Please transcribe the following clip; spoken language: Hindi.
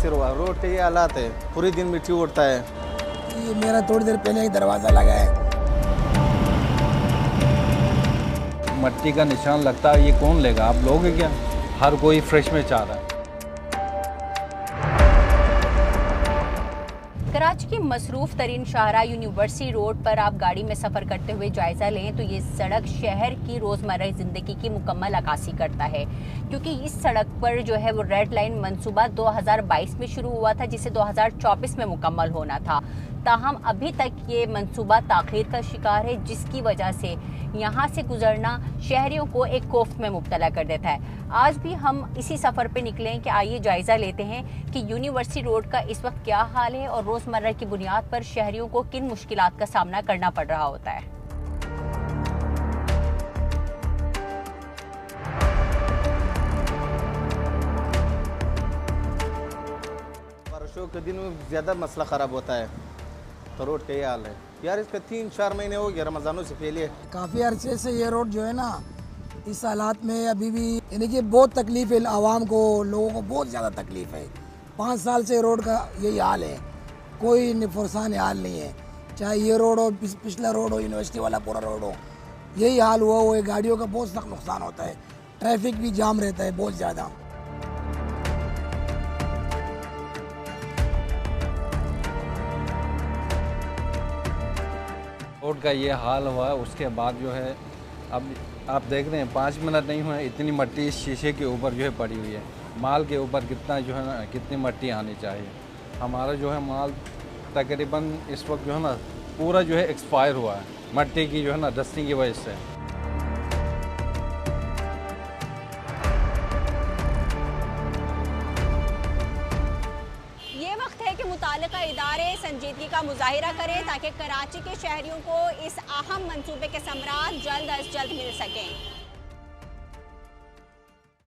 मुतासर हुआ। रोड के ये हालात है, पूरी दिन मिट्टी उड़ता है। ये मेरा थोड़ी देर पहले ही दरवाज़ा लगा है। मट्टी का निशान लगता है, ये कौन लेगा? आप लोगे क्या? हर कोई फ्रेश में चाह रहा है। कराची की मसरूफ़ तरीन शाहरा यूनिवर्सिटी रोड पर आप गाड़ी में सफ़र करते हुए जायज़ा लें तो ये सड़क शहर की रोज़मर्रा ज़िंदगी की मुकम्मल अक्कासी करता है, क्योंकि इस सड़क पर जो है वो रेड लाइन मंसूबा 2022 में शुरू हुआ था, जिसे 2024 में मुकम्मल होना था। ताहम अभी तक ये मंसूबा ताख़ीर का शिकार है, जिसकी वजह से यहाँ से गुजरना शहरियों को एक खौफ में मुब्तला कर देता है। आज भी हम इसी सफ़र पे निकले हैं कि आइए जायज़ा लेते हैं कि यूनिवर्सिटी रोड का इस वक्त क्या हाल है और रोज़मर्रा की बुनियाद पर शहरियों को किन मुश्किलात का सामना करना पड़ रहा होता है। बारिशों के दिन में ज़्यादा मसला ख़राब होता है, तो रोड का ये हाल है यार। इसका 3-4 महीने हो गए रमज़ानों से पहले। काफ़ी अरसे से ये रोड जो है ना, इस हालात में अभी भी यानी कि बहुत तकलीफ है आवाम को, लोगों को बहुत ज़्यादा तकलीफ है। 5 साल से रोड का यही हाल है, कोई फुरसान हाल नहीं है। चाहे ये रोड हो, पिछला रोड हो, यूनिवर्सिटी वाला पूरा रोड हो, यही हाल हुआ है। गाड़ियों का बहुत सख्त नुकसान होता है, ट्रैफिक भी जाम रहता है बहुत ज़्यादा। रोड का ये हाल हुआ है, उसके बाद जो है अब आप देख रहे हैं 5 मिनट नहीं हुए इतनी मट्टी इस शीशे के ऊपर जो है पड़ी हुई है। माल के ऊपर कितना जो है ना, कितनी मट्टी आनी चाहिए। हमारा जो है माल तकरीबन इस वक्त जो है ना पूरा जो है एक्सपायर हुआ है, मट्टी की जो है ना डस्टिंग की वजह से। ये वक्त है कि मुताल्लिका इदारे संजीदगी का मुजाहिरा करें ताकि कराची के शहरियों को इस अहम मंसूबे के समरात जल्द अज जल्द मिल सकें।